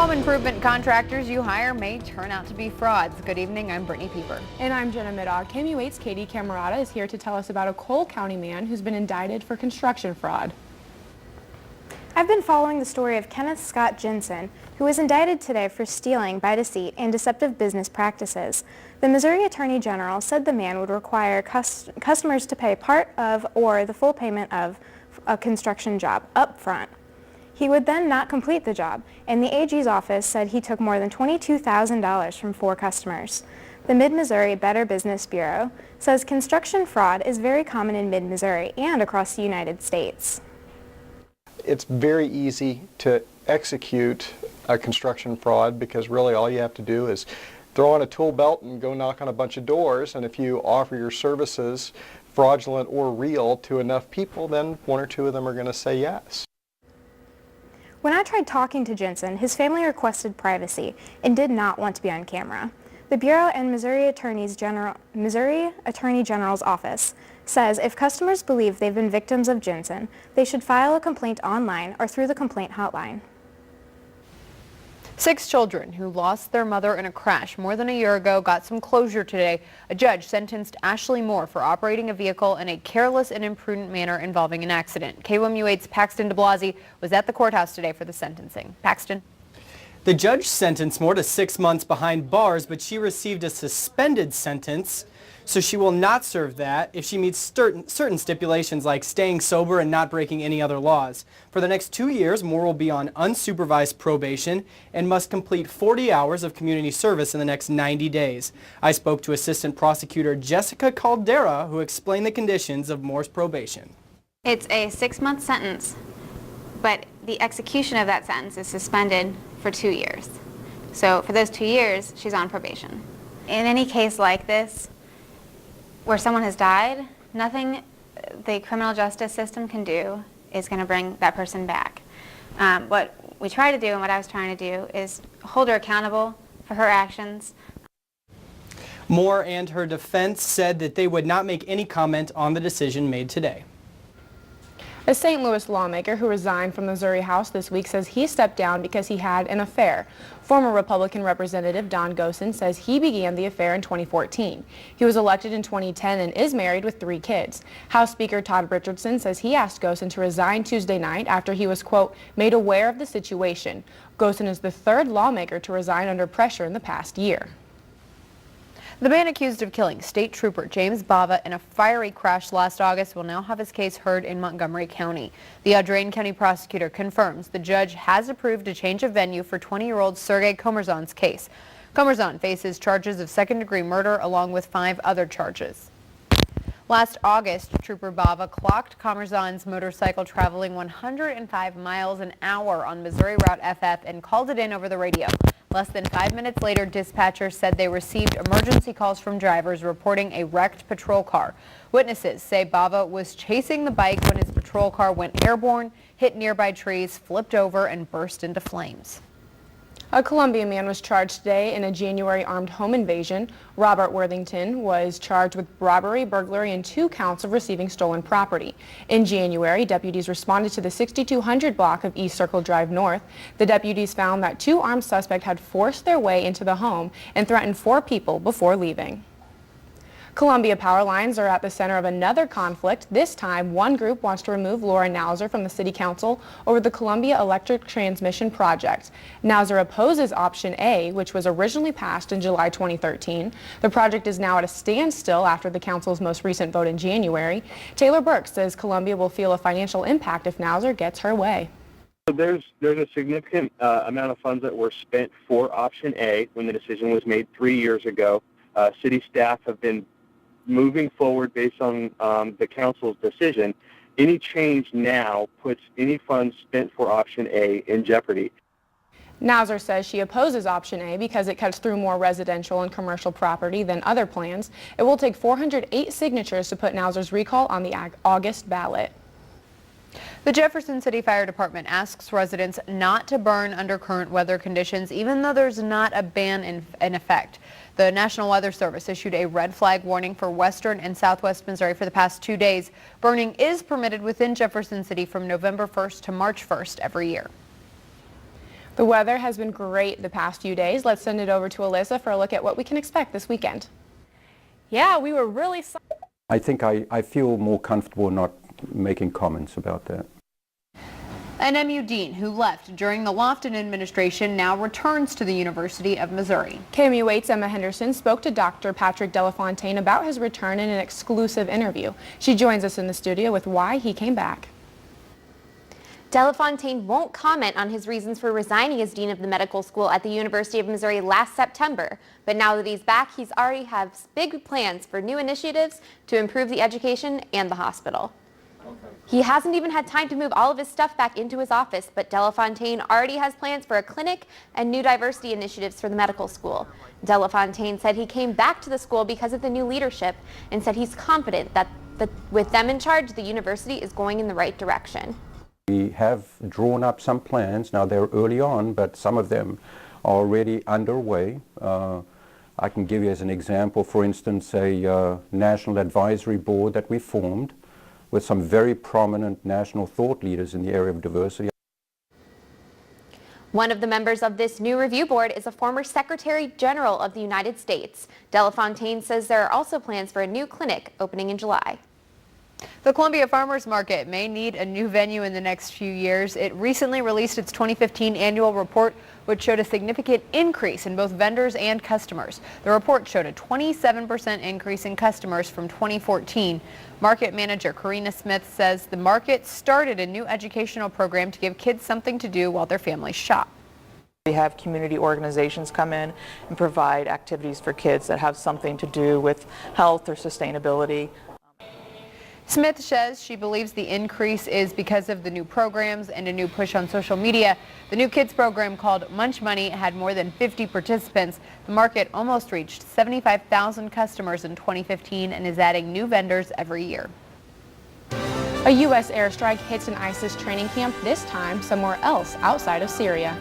Home improvement contractors you hire may turn out to be frauds. Good evening, I'm Brittany Pieper. And I'm Jenna Middaugh. KOMU 8's Katie Camerata is here to tell us about a Cole County man who's been indicted for construction fraud. I've been following the story of Kenneth Scott Jensen, who was indicted today for stealing by deceit and deceptive business practices. The Missouri Attorney General said the man would require customers to pay part of or the full payment of a construction job up front. He would then not complete the job, and the AG's office said he took more than $22,000 from 4 customers. The Mid-Missouri Better Business Bureau says construction fraud is very common in Mid-Missouri and across the United States. It's very easy to execute a construction fraud because really all you have to do is throw on a tool belt and go knock on a bunch of doors, and if you offer your services, fraudulent or real, to enough people, then 1 or 2 of them are going to say yes. When I tried talking to Jensen, his family requested privacy and did not want to be on camera. The Bureau and Missouri Attorney General's office says if customers believe they've been victims of Jensen, they should file a complaint online or through the complaint hotline. 6 children who lost their mother in a crash more than a year ago got some closure today. A judge sentenced Ashley Moore for operating a vehicle in a careless and imprudent manner involving an accident. KOMU 8's Paxton DeBlasi was at the courthouse today for the sentencing. Paxton. The judge sentenced Moore to 6 months behind bars, but she received a suspended sentence, so she will not serve that if she meets certain stipulations like staying sober and not breaking any other laws. For the next 2 years, Moore will be on unsupervised probation and must complete 40 hours of community service in the next 90 days. I spoke to Assistant Prosecutor Jessica Caldera, who explained the conditions of Moore's probation. It's a 6-month sentence, but the execution of that sentence is suspended for 2 years. So for those 2 years, she's on probation. In any case like this, where someone has died, nothing the criminal justice system can do is going to bring that person back. What we try to do and what I was trying to do is hold her accountable for her actions. Moore and her defense said that they would not make any comment on the decision made today. A St. Louis lawmaker who resigned from the Missouri House this week says he stepped down because he had an affair. Former Republican Representative Don Gosen says he began the affair in 2014. He was elected in 2010 and is married with 3 kids. House Speaker Todd Richardson says he asked Gosen to resign Tuesday night after he was, quote, made aware of the situation. Gosen is the 3rd lawmaker to resign under pressure in the past year. The man accused of killing State Trooper James Bava in a fiery crash last August will now have his case heard in Montgomery County. The Audrain County prosecutor confirms the judge has approved a change of venue for 20-year-old Sergei Komerzan's case. Komerzan faces charges of second-degree murder along with 5 other charges. Last August, Trooper Bava clocked Komerzan's motorcycle traveling 105 miles an hour on Missouri Route FF and called it in over the radio. Less than 5 minutes later, dispatchers said they received emergency calls from drivers reporting a wrecked patrol car. Witnesses say Bava was chasing the bike when his patrol car went airborne, hit nearby trees, flipped over, and burst into flames. A Columbia man was charged today in a January armed home invasion. Robert Worthington was charged with robbery, burglary, and 2 counts of receiving stolen property. In January, deputies responded to the 6200 block of East Circle Drive North. The deputies found that 2 armed suspects had forced their way into the home and threatened 4 people before leaving. Columbia power lines are at the center of another conflict. This time, one group wants to remove Laura Nauser from the City Council over the Columbia Electric Transmission Project. Nauser opposes Option A, which was originally passed in July 2013. The project is now at a standstill after the Council's most recent vote in January. Taylor Burke says Columbia will feel a financial impact if Nauser gets her way. There's a significant amount of funds that were spent for Option A when the decision was made 3 years ago. City staff have been moving forward based on the council's decision. Any change now puts any funds spent for Option A in jeopardy. Nauser says she opposes Option A because it cuts through more residential and commercial property than other plans. It will take 408 signatures to put Nauser's recall on the August ballot. The Jefferson City Fire Department asks residents not to burn under current weather conditions, even though there's not a ban in effect. The National Weather Service issued a red flag warning for western and southwest Missouri for the past 2 days. Burning is permitted within Jefferson City from November 1st to March 1st every year. The weather has been great the past few days. Let's send it over to Alyssa for a look at what we can expect this weekend. Yeah, we were really I think I feel more comfortable not making comments about that. An MU dean who left during the Lofton administration now returns to the University of Missouri. KOMU 8's Emma Henderson spoke to Dr. Patrick Delafontaine about his return in an exclusive interview. She joins us in the studio with why he came back. Delafontaine won't comment on his reasons for resigning as dean of the medical school at the University of Missouri last September. But now that he's back, he's already has big plans for new initiatives to improve the education and the hospital. He hasn't even had time to move all of his stuff back into his office, but Delafontaine already has plans for a clinic and new diversity initiatives for the medical school. Delafontaine said he came back to the school because of the new leadership and said he's confident that with them in charge, the university is going in the right direction. We have drawn up some plans. Now they're early on, but some of them are already underway. I can give you as an example, for instance, a national advisory board that we formed with some very prominent national thought leaders in the area of diversity. One of the members of this new review board is a former Secretary General of the United States. Delafontaine says there are also plans for a new clinic opening in July. The Columbia Farmers Market may need a new venue in the next few years. It recently released its 2015 annual report, which showed a significant increase in both vendors and customers. The report showed a 27% increase in customers from 2014. Market manager Karina Smith says the market started a new educational program to give kids something to do while their families shop. We have community organizations come in and provide activities for kids that have something to do with health or sustainability. Smith says she believes the increase is because of the new programs and a new push on social media. The new kids program called Munch Money had more than 50 participants. The market almost reached 75,000 customers in 2015 and is adding new vendors every year. A U.S. airstrike hits an ISIS training camp, this time somewhere else outside of Syria.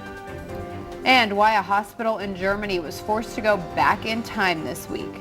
And why a hospital in Germany was forced to go back in time this week.